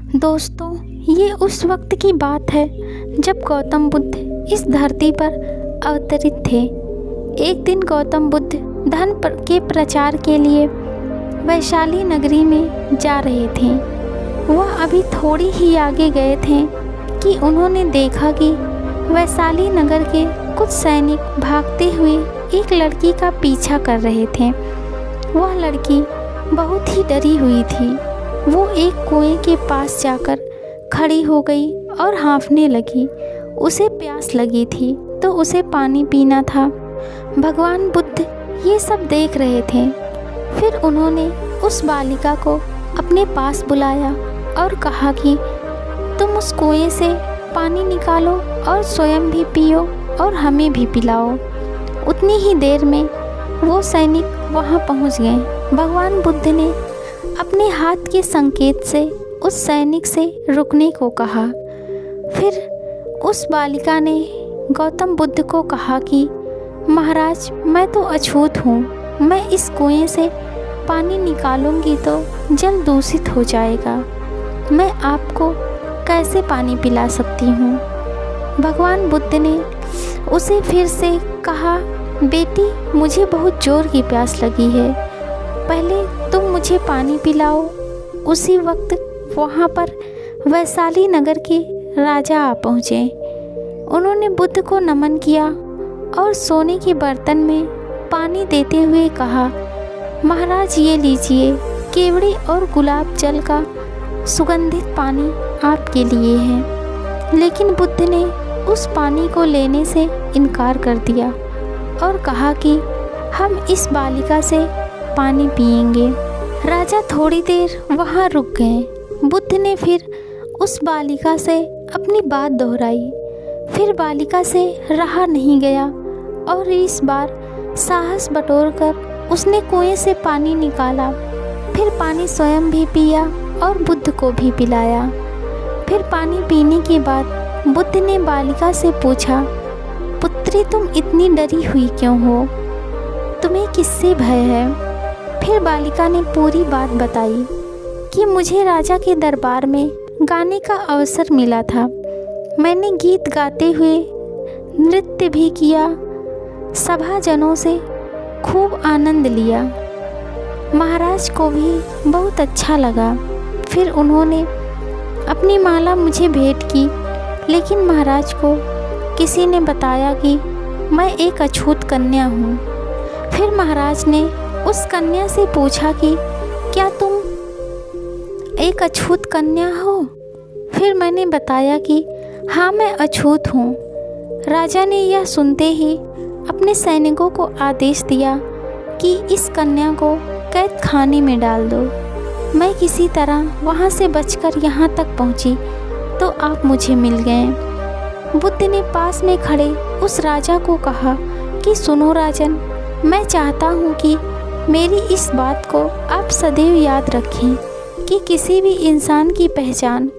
दोस्तों, ये उस वक्त की बात है जब गौतम बुद्ध इस धरती पर अवतरित थे। एक दिन गौतम बुद्ध के प्रचार के लिए वैशाली नगरी में जा रहे थे। वह अभी थोड़ी ही आगे गए थे कि उन्होंने देखा कि वैशाली नगर के कुछ सैनिक भागते हुए एक लड़की का पीछा कर रहे थे। वह लड़की बहुत ही डरी हुई थी। वो एक कुएं के पास जाकर खड़ी हो गई और हाँफने लगी। उसे प्यास लगी थी तो उसे पानी पीना था। भगवान बुद्ध ये सब देख रहे थे। फिर उन्होंने उस बालिका को अपने पास बुलाया और कहा कि तुम उस कुएं से पानी निकालो और स्वयं भी पियो और हमें भी पिलाओ। उतनी ही देर में वो सैनिक वहाँ पहुँच गए। भगवान बुद्ध ने अपने हाथ के संकेत से उस सैनिक से रुकने को कहा। फिर उस बालिका ने गौतम बुद्ध को कहा कि महाराज, मैं तो अछूत हूँ। मैं इस कुएं से पानी निकालूंगी तो जल दूषित हो जाएगा। मैं आपको कैसे पानी पिला सकती हूँ। भगवान बुद्ध ने उसे फिर से कहा, बेटी, मुझे बहुत ज़ोर की प्यास लगी है, पहले तुम मुझे पानी पिलाओ। उसी वक्त वहाँ पर वैशाली नगर के राजा आ पहुँचे। उन्होंने बुद्ध को नमन किया और सोने के बर्तन में पानी देते हुए कहा, महाराज, ये लीजिए, केवड़ी और गुलाब जल का सुगंधित पानी आपके लिए है। लेकिन बुद्ध ने उस पानी को लेने से इनकार कर दिया और कहा कि हम इस बालिका से पानी पिएंगे। राजा थोड़ी देर वहाँ रुक गए। बुद्ध ने फिर उस बालिका से अपनी बात दोहराई। फिर बालिका से रहा नहीं गया और इस बार साहस बटोरकर उसने कुएं से पानी निकाला। फिर पानी स्वयं भी पिया और बुद्ध को भी पिलाया। फिर पानी पीने के बाद बुद्ध ने बालिका से पूछा, पुत्री, तुम इतनी डरी हुई क्यों हो? तुम्हें किससे भय है? फिर बालिका ने पूरी बात बताई कि मुझे राजा के दरबार में गाने का अवसर मिला था। मैंने गीत गाते हुए नृत्य भी किया, सभाजनों से खूब आनंद लिया। महाराज को भी बहुत अच्छा लगा। फिर उन्होंने अपनी माला मुझे भेंट की, लेकिन महाराज को किसी ने बताया कि मैं एक अछूत कन्या हूँ। फिर महाराज ने उस कन्या से पूछा कि क्या तुम एक अछूत कन्या हो? फिर मैंने बताया कि हाँ, मैं अछूत हूँ। राजा ने यह सुनते ही अपने सैनिकों को आदेश दिया कि इस कन्या को कैद खाने में डाल दो। मैं किसी तरह वहाँ से बचकर यहाँ तक पहुँची तो आप मुझे मिल गए। बुद्ध ने पास में खड़े उस राजा को कहा कि सुनो राजन, मैं चाहता हूँ कि मेरी इस बात को आप सदैव याद रखें कि किसी भी इंसान की पहचान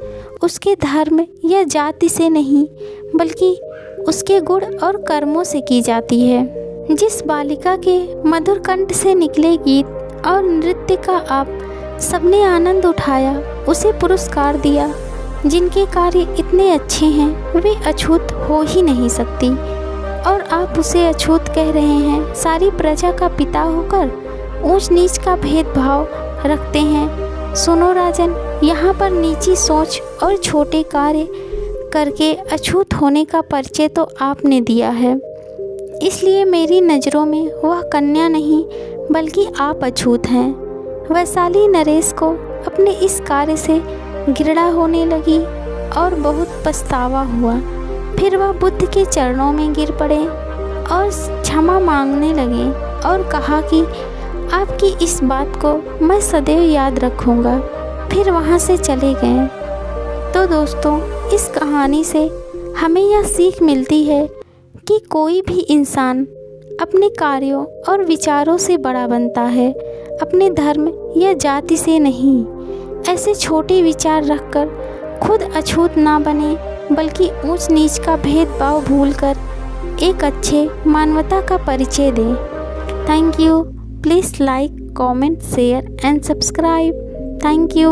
उसके धर्म या जाति से नहीं, बल्कि उसके गुण और कर्मों से की जाती है। जिस बालिका के मधुर कंठ से निकले गीत और नृत्य का आप सबने आनंद उठाया, उसे पुरस्कार दिया। जिनके कार्य इतने अच्छे हैं वे अछूत हो ही नहीं सकती, और आप उसे अछूत कह रहे हैं। सारी प्रजा का पिता होकर ऊंच नीच का भेदभाव रखते हैं। सुनो राजन, यहाँ पर नीची सोच और छोटे कार्य करके अछूत होने का परिचय तो आपने दिया है। इसलिए मेरी नज़रों में वह कन्या नहीं, बल्कि आप अछूत हैं। वैशाली नरेश को अपने इस कार्य से घृणा होने लगी और बहुत पछतावा हुआ। फिर वह बुद्ध के चरणों में गिर पड़े और क्षमा मांगने लगे और कहा कि आपकी इस बात को मैं सदैव याद रखूँगा। फिर वहाँ से चले गए। तो दोस्तों, इस कहानी से हमें यह सीख मिलती है कि कोई भी इंसान अपने कार्यों और विचारों से बड़ा बनता है, अपने धर्म या जाति से नहीं। ऐसे छोटे विचार रखकर खुद अछूत ना बने, बल्कि ऊंच नीच का भेदभाव भूलकर एक अच्छे मानवता का परिचय दें। Thank you. Please like, comment, share and subscribe. Thank you.